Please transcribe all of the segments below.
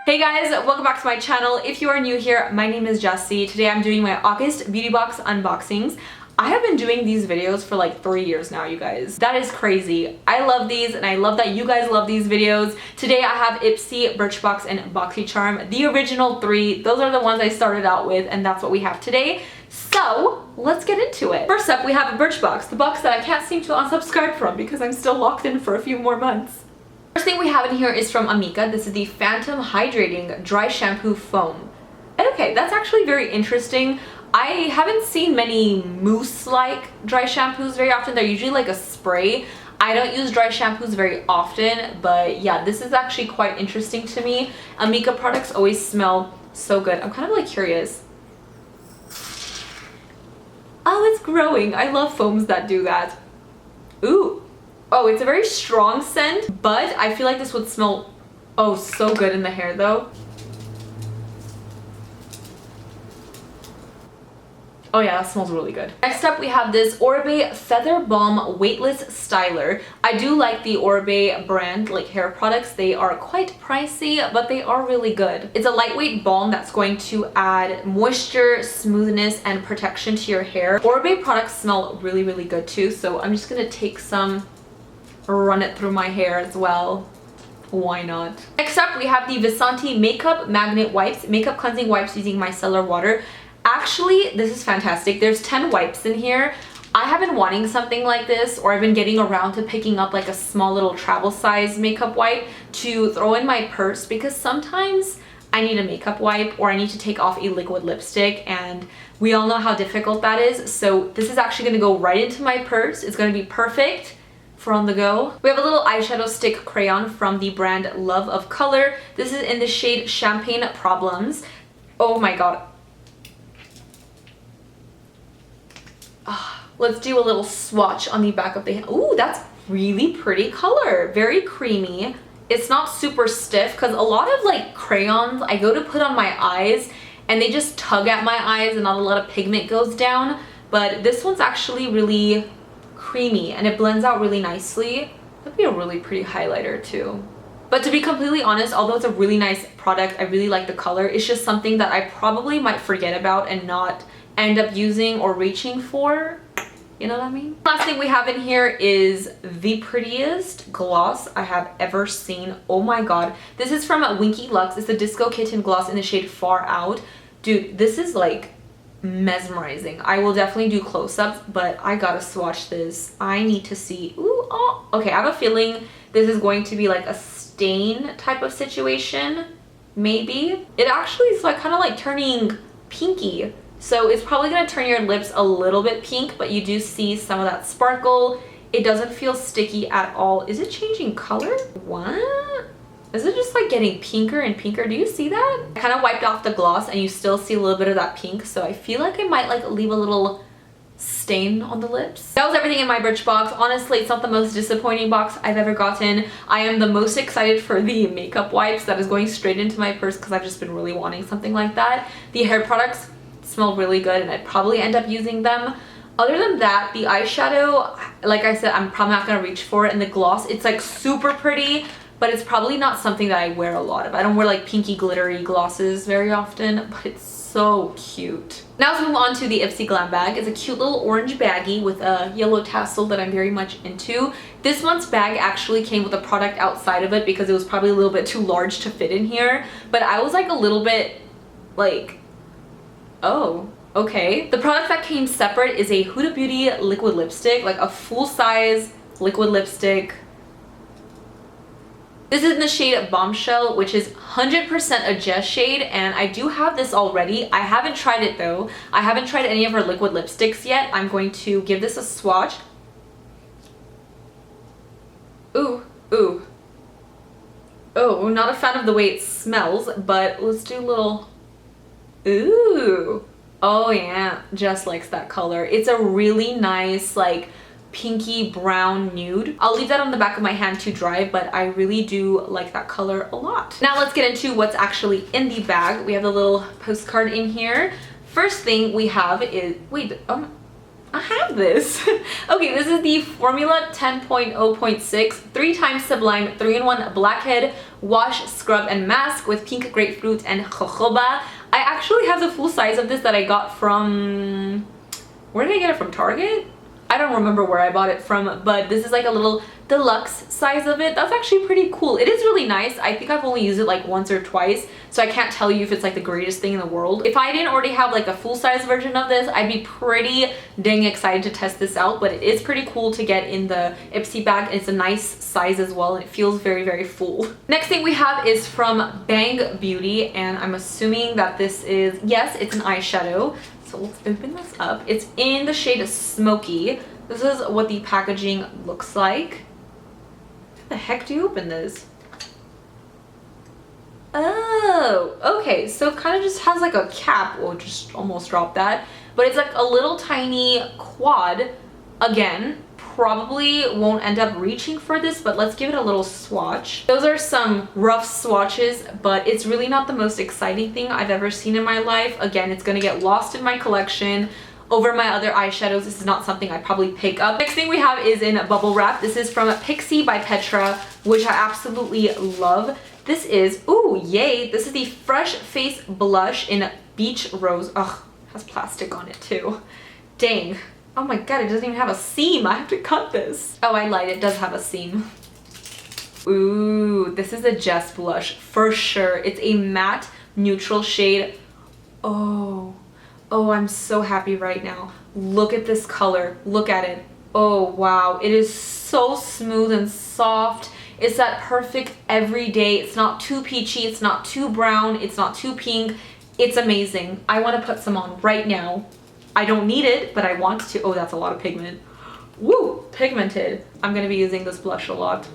Hey guys, welcome back to my channel. If you are new here, my name is Jessie. Today I'm doing my August beauty box unboxings. I have been doing these videos for like 3 years now, you guys. That is crazy. I love these and I love that you guys love these videos. Today I have Ipsy, Birchbox, and BoxyCharm. The original 3. Those are the ones I started out with and that's what we have today. So let's get into it. First up, we have a Birchbox, the box that I can't seem to unsubscribe from because I'm still locked in for a few more months. First thing we have in here is from Amika. This is the Phantom Hydrating Dry Shampoo Foam. Okay, that's actually very interesting. I haven't seen many mousse-like dry shampoos very often. They're usually like a spray. I don't use dry shampoos very often, but yeah, this is actually quite interesting to me. Amika products always smell so good. I'm kind of like curious. Oh, it's growing. I love foams that do that. Ooh. Oh, it's a very strong scent, but I feel like this would smell, oh, so good in the hair though. Oh yeah, that smells really good. Next up, we have this Oribe Feather Balm Weightless Styler. I do like the Oribe brand, like hair products. They are quite pricey, but they are really good. It's a lightweight balm that's going to add moisture, smoothness, and protection to your hair. Oribe products smell really, really good too, so I'm just gonna take some, run it through my hair as well. Why not? Next up, we have the Vasanti Makeup Magnet Wipes, makeup cleansing wipes using micellar water. Actually, this is fantastic. There's 10 wipes in here. I have been wanting something like this, or I've been getting around to picking up like a small little travel size makeup wipe to throw in my purse because sometimes I need a makeup wipe or I need to take off a liquid lipstick and we all know how difficult that is. So this is actually gonna go right into my purse. It's gonna be perfect for on the go. We have a little eyeshadow stick crayon from the brand Love of Color. This is in the shade Champagne Problems. Oh my god. Let's do a little swatch on the back of the hand. Ooh, that's really pretty color. Very creamy. It's not super stiff because a lot of like crayons I go to put on my eyes and they just tug at my eyes and not a lot of pigment goes down. But this one's actually really creamy and it blends out really nicely. That'd be a really pretty highlighter too. But to be completely honest, although it's a really nice product, I really like the color. It's just something that I probably might forget about and not end up using or reaching for. You know what I mean? Last thing we have in here is the prettiest gloss I have ever seen. Oh my god. This is from Winky Lux. It's the Disco Kitten gloss in the shade Far Out. Dude, this is like mesmerizing. I will definitely do close-ups, but I gotta swatch this. I need to see. Ooh, oh. Okay, I have a feeling this is going to be like a stain type of situation. Maybe. It actually is like kind of like turning pinky. So it's probably going to turn your lips a little bit pink, but you do see some of that sparkle. It doesn't feel sticky at all. Is it changing color? What? Is it just like getting pinker and pinker? Do you see that? I kind of wiped off the gloss and you still see a little bit of that pink. So I feel like I might like leave a little stain on the lips. That was everything in my Birchbox. Honestly, it's not the most disappointing box I've ever gotten. I am the most excited for the makeup wipes that is going straight into my purse because I've just been really wanting something like that. The hair products smell really good and I'd probably end up using them. Other than that, the eyeshadow, like I said, I'm probably not gonna reach for it. And the gloss, it's like super pretty, but it's probably not something that I wear a lot of. I don't wear like pinky glittery glosses very often, but it's so cute. Now let's move on to the Ipsy Glam bag. It's a cute little orange baggie with a yellow tassel that I'm very much into. This month's bag actually came with a product outside of it because it was probably a little bit too large to fit in here. But I was like a little bit like, oh, okay. The product that came separate is a Huda Beauty liquid lipstick, like a full-size liquid lipstick. This is in the shade Bombshell, which is 100% a Jess shade, and I do have this already. I haven't tried it though. I haven't tried any of her liquid lipsticks yet. I'm going to give this a swatch. Ooh, ooh. Oh, not a fan of the way it smells, but let's do a little... Ooh. Oh yeah, Jess likes that color. It's a really nice like pinky brown nude. I'll leave that on the back of my hand to dry, but I really do like that color a lot. Now let's get into what's actually in the bag. We have the little postcard in here. First thing we have is, wait, I have this. Okay, this is the Formula 10.0.6 3 times Sublime 3-in-1 Blackhead Wash, Scrub, and Mask with pink grapefruit and jojoba. I actually have the full size of this that I got from... Where did I get it from? Target? I don't remember where I bought it from, but this is like a little deluxe size of it. That's actually pretty cool. It is really nice. I think I've only used it like once or twice, so I can't tell you if it's like the greatest thing in the world. If I didn't already have like a full-size version of this, I'd be pretty dang excited to test this out, but it is pretty cool to get in the Ipsy bag. It's a nice size as well, and it feels very, very full. Next thing we have is from Bang Beauty, and I'm assuming that this is, yes, it's an eyeshadow. So let's open this up. It's in the shade Smoky. This is what the packaging looks like. How the heck do you open this? Oh, okay. So it kind of just has like a cap. Oh, just almost dropped that. But it's like a little tiny quad. Again, probably won't end up reaching for this, but let's give it a little swatch. Those are some rough swatches, but it's really not the most exciting thing I've ever seen in my life. Again, it's gonna get lost in my collection over my other eyeshadows. This is not something I'd probably pick up. Next thing we have is in bubble wrap. This is from Pixi by Petra, which I absolutely love. This is, ooh, yay, this is the Fresh Face Blush in Beach Rose. Ugh, has plastic on it too. Dang. Oh my god, it doesn't even have a seam. I have to cut this. Oh, I lied. It does have a seam. Ooh, this is a Jess blush for sure. It's a matte neutral shade. Oh, I'm so happy right now. Look at this color. Look at it. Oh, wow. It is so smooth and soft. It's that perfect everyday. It's not too peachy. It's not too brown. It's not too pink. It's amazing. I want to put some on right now. I don't need it, but I want to. Oh, that's a lot of pigment. Woo, pigmented. I'm gonna be using this blush a lot.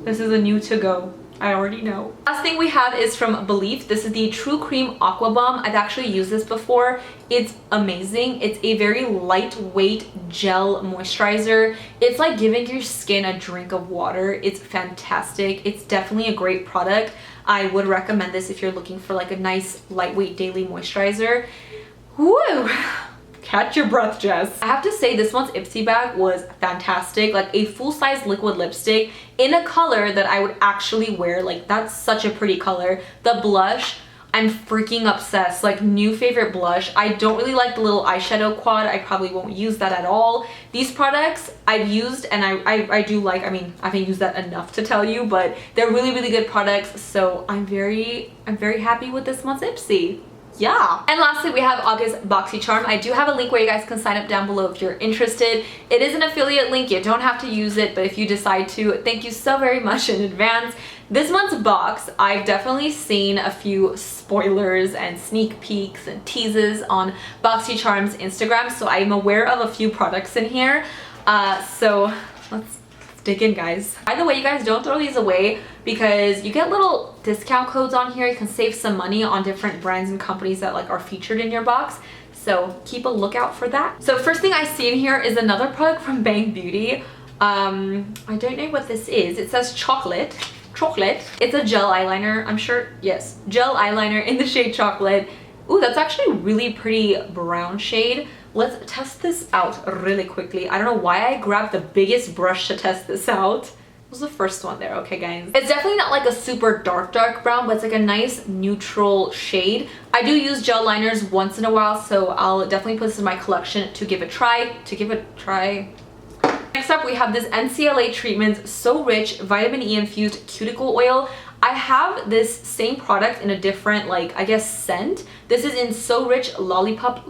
This is a new to go. I already know. Last thing we have is from Belif. This is the True Cream Aqua Bomb. I've actually used this before. It's amazing. It's a very lightweight gel moisturizer. It's like giving your skin a drink of water. It's fantastic. It's definitely a great product. I would recommend this if you're looking for like a nice lightweight daily moisturizer. Woo! Catch your breath, Jess. I have to say this one's Ipsy bag was fantastic. Like a full-size liquid lipstick in a color that I would actually wear. Like that's such a pretty color. The blush, I'm freaking obsessed. Like new favorite blush. I don't really like the little eyeshadow quad. I probably won't use that at all. These products I've used and I do like, I mean, I haven't used that enough to tell you, but they're really, really good products. So I'm very happy with this month's Ipsy. Yeah. And lastly, we have August BoxyCharm. I do have a link where you guys can sign up down below if you're interested. It is an affiliate link. You don't have to use it, but if you decide to, thank you so very much in advance. This month's box, I've definitely seen a few spoilers and sneak peeks and teases on BoxyCharm's Instagram, so I'm aware of a few products in here. So let's dig in, guys. By the way, you guys, don't throw these away because you get little discount codes on here. You can save some money on different brands and companies that like are featured in your box. So keep a lookout for that. So first thing I see in here is another product from Bang Beauty. I don't know what this is. It says chocolate. It's a gel eyeliner. I'm sure, yes, gel eyeliner in the shade chocolate. Ooh, that's actually a really pretty brown shade. Let's test this out really quickly. I don't know why I grabbed the biggest brush to test this out. It was the first one there. Okay, guys. It's definitely not like a super dark brown, but it's like a nice neutral shade. I do use gel liners once in a while, so I'll definitely put this in my collection to give a try. Next up, we have this NCLA Treatments So Rich Vitamin E Infused Cuticle Oil. I have this same product in a different, like, I guess, scent. This is in So Rich Lollipop.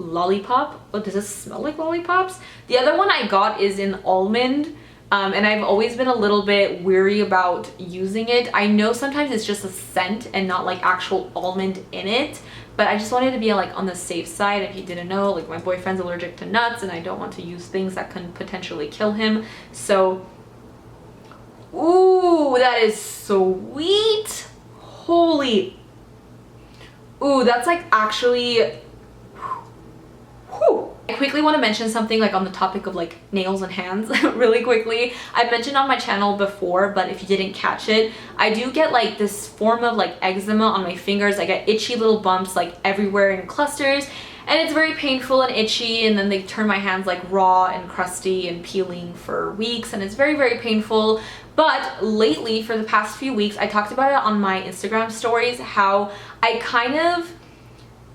Oh, does it smell like lollipops? The other one I got is in Almond. And I've always been a little bit weary about using it. I know sometimes it's just a scent and not like actual almond in it, but I just wanted to be like on the safe side. If you didn't know, like my boyfriend's allergic to nuts and I don't want to use things that can potentially kill him. So, ooh, that is sweet. Holy, ooh, that's like actually, whew. I quickly want to mention something like on the topic of like nails and hands really quickly. I've mentioned on my channel before, but if you didn't catch it, I do get like this form of like eczema on my fingers. I get itchy little bumps like everywhere in clusters, and it's very painful and itchy, and then they turn my hands like raw and crusty and peeling for weeks, and it's very, very painful. But lately, for the past few weeks, I talked about it on my Instagram stories, how I kind of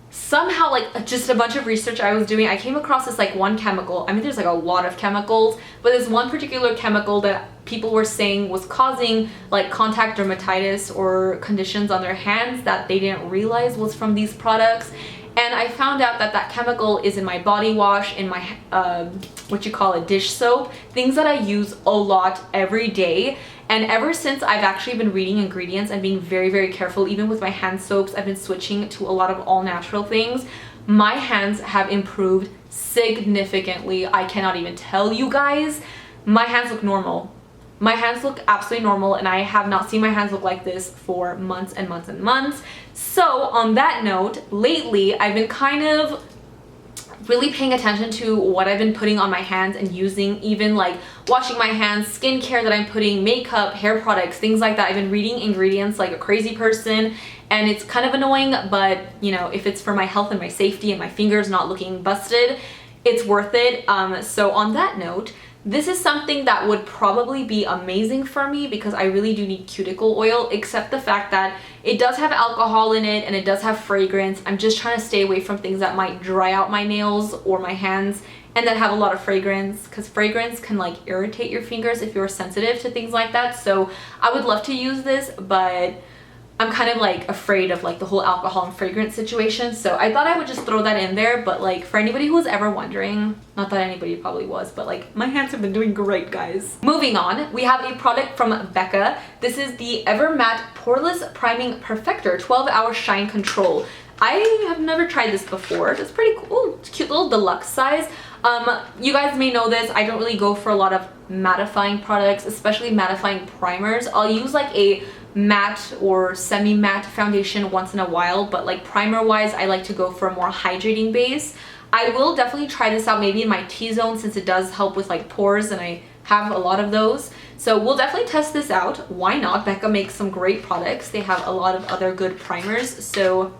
somehow, like just a bunch of research I was doing, I came across this like one chemical. I mean, there's like a lot of chemicals, but there's one particular chemical that people were saying was causing like contact dermatitis or conditions on their hands that they didn't realize was from these products. And I found out that that chemical is in my body wash, in my what you call a dish soap, things that I use a lot every day. And ever since I've actually been reading ingredients and being very, very careful, even with my hand soaps, I've been switching to a lot of all natural things. My hands have improved significantly. I cannot even tell you guys. My hands look normal. My hands look absolutely normal, and I have not seen my hands look like this for months and months and months. So on that note, lately I've been kind of really paying attention to what I've been putting on my hands and using, even like washing my hands, skincare that I'm putting, makeup, hair products, things like that. I've been reading ingredients like a crazy person, and it's kind of annoying, but you know, if it's for my health and my safety and my fingers not looking busted, it's worth it. So on that note, this is something that would probably be amazing for me because I really do need cuticle oil, except the fact that it does have alcohol in it and it does have fragrance. I'm just trying to stay away from things that might dry out my nails or my hands and that have a lot of fragrance, because fragrance can like irritate your fingers if you're sensitive to things like that. So I would love to use this, but I'm kind of like afraid of like the whole alcohol and fragrance situation. So I thought I would just throw that in there. But like for anybody who was ever wondering, not that anybody probably was, but like my hands have been doing great, guys. Moving on, we have a product from Becca. This is the Ever Matte Poreless Priming Perfector 12-Hour Shine Control. I have never tried this before. It's pretty cool. Ooh, it's a cute little deluxe size. You guys may know this. I don't really go for a lot of mattifying products, especially mattifying primers. I'll use like a matte or semi-matte foundation once in a while, but like primer wise, I like to go for a more hydrating base. I will definitely try this out maybe in my T-zone, since it does help with like pores and I have a lot of those. So we'll definitely test this out. Why not? Becca makes some great products. They have a lot of other good primers, so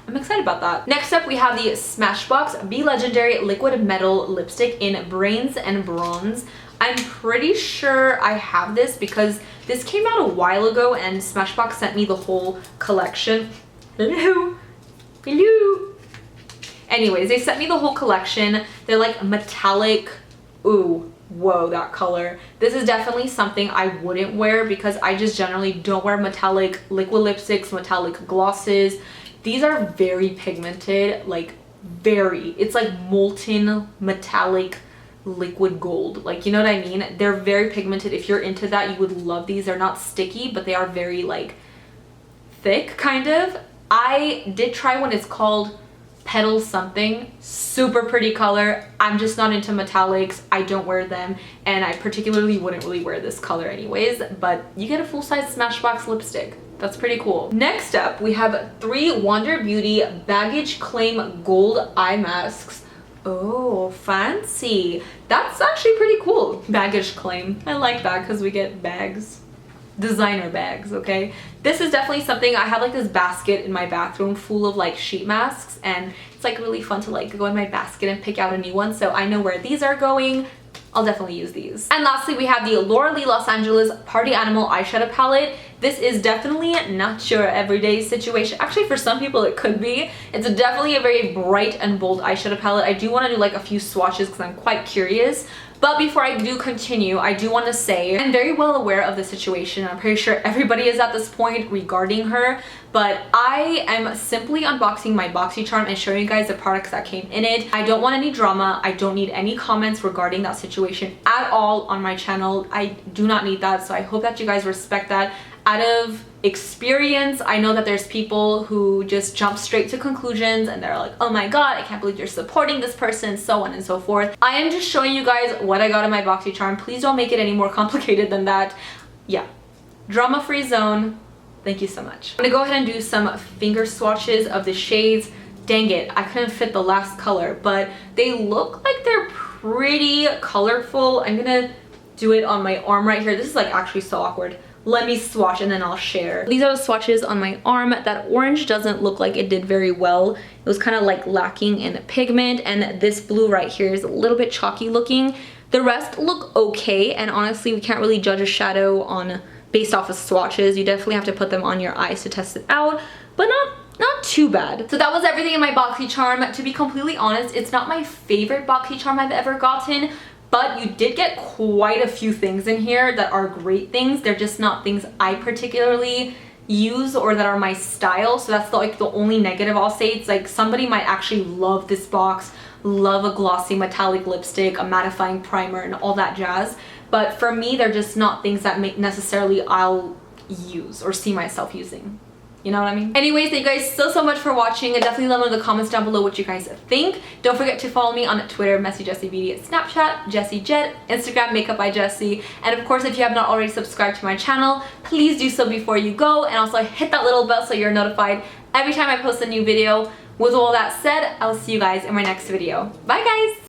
I'm excited about that. Next up, we have the Smashbox Be Legendary Liquid Metal Lipstick in Brains and Bronze. I'm pretty sure I have this because this came out a while ago and Smashbox sent me the whole collection. Hello. Hello. Anyways, they sent me the whole collection. They're like metallic. Ooh, whoa, that color. This is definitely something I wouldn't wear because I just generally don't wear metallic liquid lipsticks, metallic glosses. These are very pigmented, like very, it's like molten metallic liquid gold, like, you know what I mean? They're very pigmented. If you're into that, you would love these. They're not sticky, but they are very like thick, kind of. I did try one. It's called Petal something. Super pretty color. I'm just not into metallics. I don't wear them, and I particularly wouldn't really wear this color anyways, but you get a full-size Smashbox lipstick. That's pretty cool. Next up, we have 3 Wander Beauty Baggage Claim Gold Eye Masks. Oh, fancy. That's actually pretty cool. Baggage claim. I like that because we get bags. Designer bags, okay? This is definitely something. I have like this basket in my bathroom full of like sheet masks, and it's like really fun to like go in my basket and pick out a new one. So I know where these are going. I'll definitely use these. And lastly, we have the Laura Lee Los Angeles Party Animal Eyeshadow Palette. This is definitely not your everyday situation. Actually, for some people it could be. It's definitely a very bright and bold eyeshadow palette. I do want to do like a few swatches because I'm quite curious. But before I do continue, I do want to say I'm very well aware of the situation. I'm pretty sure everybody is at this point regarding her. But I am simply unboxing my BoxyCharm and showing you guys the products that came in it. I don't want any drama. I don't need any comments regarding that situation at all on my channel. I do not need that. So I hope that you guys respect that. Out of experience, I know that there's people who just jump straight to conclusions and they're like, oh my god, I can't believe you're supporting this person, so on and so forth. I am just showing you guys what I got in my BoxyCharm. Please don't make it any more complicated than that. Yeah, drama-free zone. Thank you so much. I'm gonna go ahead and do some finger swatches of the shades. Dang it, I couldn't fit the last color, but they look like they're pretty colorful. I'm gonna do it on my arm right here. This is like actually so awkward. Let me swatch and then I'll share. These are the swatches on my arm. That orange doesn't look like it did very well. It was kind of like lacking in pigment, and this blue right here is a little bit chalky looking. The rest look okay, and honestly we can't really judge a shadow on based off of swatches. You definitely have to put them on your eyes to test it out, but not too bad. So that was everything in my BoxyCharm. To be completely honest, it's not my favorite BoxyCharm I've ever gotten, but you did get quite a few things in here that are great things. They're just not things I particularly use or that are my style. So that's like the only negative I'll say. It's like somebody might actually love this box, love a glossy metallic lipstick, a mattifying primer, and all that jazz. But for me, they're just not things that necessarily I'll use or see myself using. You know what I mean? Anyways, thank you guys so much for watching, and definitely let me know in the comments down below what you guys think. Don't forget to follow me on Twitter, Messy Jessie Beauty, Snapchat, Jessie Jet, Instagram, Makeup by Jessie, and of course if you have not already subscribed to my channel, please do so before you go, and also hit that little bell so you're notified every time I post a new video. With all that said, I'll see you guys in my next video. Bye guys!